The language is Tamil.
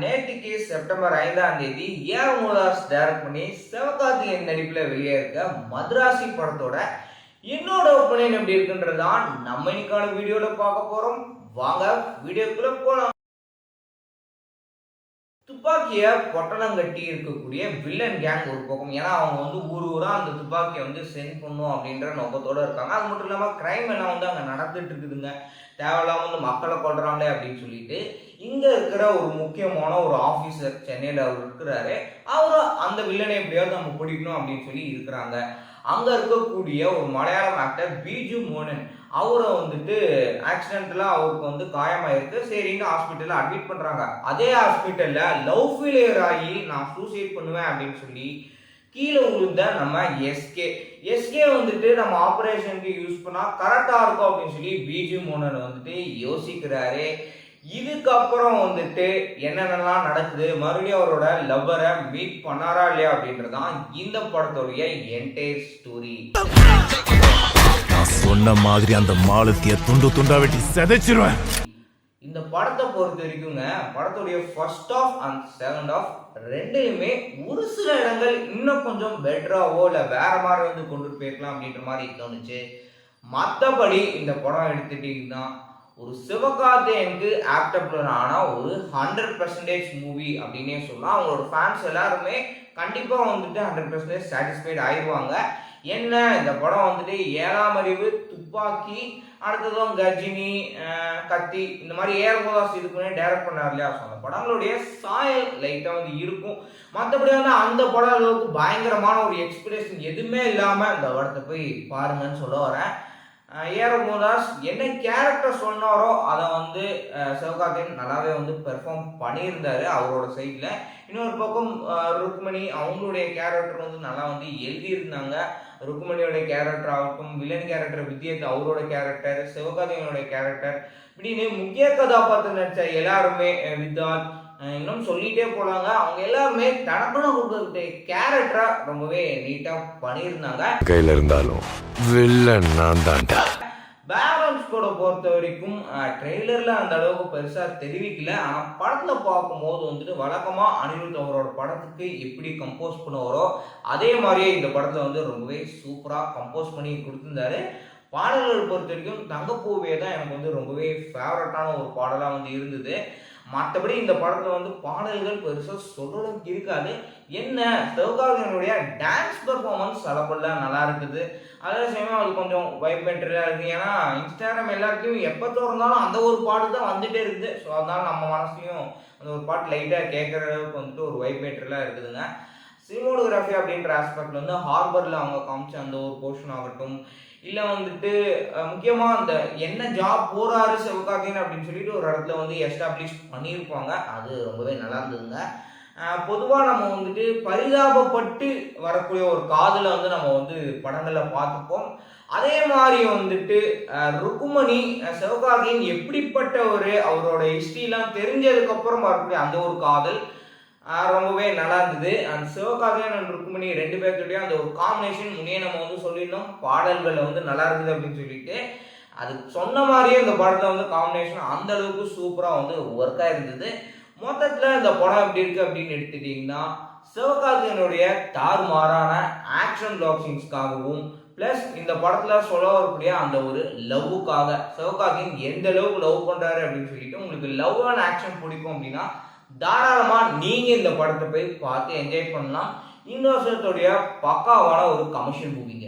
நேற்றுக்கு செப்டம்பர் 5ஆம் தேதி ஏஆர் முருகதாஸ் டைரக்ட் பண்ணி சிவகார்த்திகேயன் நடிப்பில் வெளியே இருக்க மதராசி படத்தோட என்னோட ஒப்பீனியன் எப்படி இருக்குன்றதான் நம்ம இன்னைக்கான வீடியோல பார்க்க போறோம். வாங்க வீடியோக்குள்ள போலாம். துப்பாக்கியை பொட்டலம் கட்டி இருக்கக்கூடிய வில்லன் கேங் ஒரு பக்கம். ஏன்னா அவங்க ஊர் ஊரா அந்த துப்பாக்கியை சென்ட் பண்ணும் அப்படின்ற நோக்கத்தோட இருக்காங்க. அது மட்டும் இல்லாம கிரைம் எல்லாம் அங்க நடந்துட்டு இருக்குதுங்க. தேவையில்லாம மக்களை கொள்றாங்களே அப்படின்னு சொல்லிட்டு இங்க இருக்கிற ஒரு முக்கியமான ஒரு ஆபீசர் சென்னையில அவர் இருக்கிறாரு. அவரும் அந்த வில்லனை எப்படியாவது நம்ம பிடிக்கணும் அப்படின்னு சொல்லி இருக்கிறாங்க. அங்க இருக்கக்கூடிய ஒரு மலையாளம் ஆக்டர் பிஜு மோனன் அவரை ஆக்சிடென்ட்ல அவருக்கு காயமாயிருக்கு. சரின்னு ஹாஸ்பிட்டல்ல அட்மிட் பண்றாங்க. அதே ஹாஸ்பிட்டல்ல லவ் ஃபெயிலியர் ஆகி நான் சூசைட் பண்ணுவேன் அப்படின்னு சொல்லி கீழே விழுந்த நம்ம எஸ்கே நம்ம ஆபரேஷனுக்கு யூஸ் பண்ணா கரெக்டா இருக்கும் அப்படின்னு சொல்லி பிஜு மோனன் யோசிக்கிறாரு. இதுக்கப்புறம் என்னென்னலாம் நடக்குது, மறுபடியும் அவரோட லவ்வரை மீட் பண்ணாரா இல்லையா அப்படின்றதான் இந்த படத்தோடைய என்டையர் ஸ்டோரி. சொன்ன மாதிரி அந்த மாலத்திய துண்டு துண்டா வெட்டி செதைச்சிருவேன். இந்த படத்தை பொறுத்த வரைக்குங்க, படத்துடைய first half and second half ரெண்டையுமே ஒரு சில இடங்கள் இன்னும் கொஞ்சம் பெட்டராவோ இல்லை வேற மாதிரி கொண்டு போயிருக்கலாம் அப்படின்ற மாதிரி தோணுச்சு. மற்றபடி இந்த படம் எடுத்துட்டீங்கன்னா ஒரு சிவகார்த்திகேயனுக்கு ஆப்டபிள் ஆன ஒரு 100% மூவி அப்படின்னே சொல்லலாம். அவங்களோட ஃபேன்ஸ் எல்லாருமே கண்டிப்பா 100% சாட்டிஸ்ஃபைட் ஆயிடுவாங்க. என்ன இந்த படம் 7ஆம் அறிவு, துப்பாக்கி, அடுத்ததும் கஜினி, கத்தி, இந்த மாதிரி ஏஆர் முருகதாஸ் இதுக்குன்னே டைரக்ட் பண்ணார் இல்லையா. அந்த படங்களுடைய சாயல் லைட்டா இருக்கும். மற்றபடி அந்த படம் அளவுக்கு பயங்கரமான ஒரு எக்ஸ்பெக்டேஷன் எதுவுமே இல்லாம இந்த படத்தை போய் பாருங்கன்னு சொல்ல வரேன். ஏஆர் முருகதாஸ் என்ன கேரக்டர் சொன்னாரோ அதை சிவகார்த்திகேயன் நல்லாவே பெர்ஃபார்ம் பண்ணியிருந்தாரு அவரோட சைட்ல. இன்னொரு பக்கம் ருக்மணி அவங்களுடைய கேரக்டர் நல்லா எழுதியிருந்தாங்க. ருக்மணியோட கேரக்டர் ஆகட்டும், வில்லன் கேரக்டர் வித்யத் அவரோட கேரக்டர், சிவகார்த்திகேயனோட கேரக்டர், இப்படின்னு முக்கிய கதாபாத்திரம் நடிச்ச எல்லாருமே, வித்தாத், இன்னும் சொல்லிட்டே போலாங்க. அவங்க எல்லாருமே தனக்குன்னு கொடுத்த கேரக்டரா ரொம்பவே நீட்டா பண்ணியிருந்தாங்க. கையில இருந்தாலும் வில்லன் நான் தான்டா. பேக்ரவுண்ட் ஸ்கோரை பொறுத்த வரைக்கும் ட்ரெய்லர்ல அந்த அளவுக்கு பெருசா தெரிவிக்கல. ஆனா படத்துல பார்க்கும்போது வழக்கமா அனிருத் அவரோட படத்துக்கு எப்படி கம்போஸ் பண்ணுவாரோ அதே மாதிரியே இந்த படத்துல ரொம்பவே சூப்பரா கம்போஸ் பண்ணி கொடுத்திருந்தாரு. பாடல்கள் பொறுத்த வரைக்கும் தங்கப்பூவே தான் எனக்கு ரொம்பவே ஃபேவரட்டான ஒரு பாடலா இருந்தது. மற்றபடி இந்த படத்துல பாடல்கள் பெருசா சொல்றதுக்கு இருக்காது. என்ன சிவகார்த்திகேயனுடைய டான்ஸ் பெர்ஃபார்மன்ஸ் அளப்பெல்லாம் நல்லா இருக்குது. அதே சமயம் அது கொஞ்சம் வைப்ரேட்டரா இருக்கு. ஏன்னா இன்ஸ்டாகிராம் எல்லாருக்கும் எப்போ திறந்தாலும் அந்த ஒரு பாட்டு தான் வந்துட்டே இருக்குது. ஸோ அதனால நம்ம மனசுலையும் அந்த ஒரு பாட்டு லைட்டா கேட்கற அளவுக்கு ஒரு வைப்ரேட்டரா இருக்குதுங்க. சினிமோட்டோகிராஃபி அப்படின்ற ஆஸ்பெக்ட்ல ஹார்பர்ல அவங்க காமிச்ச அந்த ஒரு போர்ஷன் ஆகட்டும், இல்லை முக்கியமா அந்த என்ன ஜாப் போறாரு சிவகார்த்திகேயன் அப்படின்னு சொல்லிட்டு ஒரு இடத்துல எஸ்டாப்ளிஷ் பண்ணியிருப்பாங்க. அது ரொம்பவே நல்லா இருந்ததுங்க. பொதுவாக நம்ம பரிதாபப்பட்டு வரக்கூடிய ஒரு காதலை நம்ம படங்கள்ல பார்த்துப்போம். அதே மாதிரி ருக்குமணி சிவகார்த்திகேயன் எப்படிப்பட்ட ஒரு அவரோட ஹிஸ்டரிலாம் தெரிஞ்சதுக்கு அப்புறம் வரக்கூடிய அந்த ஒரு காதல் ரொம்பவே நல்லா இருந்தது. அந்த சிவகார்த்திகேயன் அண்ட் ருக்குமணி ரெண்டு பேர்த்துடைய அந்த ஒரு காம்பினேஷன் முன்னே நம்ம சொல்லியிருந்தோம். பாடல்கள் நல்லா இருக்குது அப்படின்னு சொல்லிட்டு அது சொன்ன மாதிரியே இந்த படத்துல காம்பினேஷன் அந்த அளவுக்கு சூப்பரா ஒர்க் ஆயிருந்தது. மொத்தத்துல இந்த படம் எப்படி இருக்கு அப்படின்னு எடுத்துட்டீங்கன்னா, சிவகார்த்திகேயனுடைய தாறுமாறான ஆக்ஷன் பிளாக் சீன்ஸ்க்காகவும் பிளஸ் இந்த படத்துல சொல்ல வரக்கூடிய அந்த ஒரு லவ்வுக்காக சிவகார்த்திகேயன் எந்த அளவுக்கு லவ் பண்றாரு அப்படின்னு சொல்லிட்டு உங்களுக்கு லவ் அண்ட் ஆக்ஷன் பிடிக்கும் அப்படின்னா தாராளமா நீங்க இந்த படத்தை போய் பார்த்து என்ஜாய் பண்ணலாம். இந்த வருஷத்துடைய பக்காவான ஒரு கமர்ஷியல் மூவிங்க.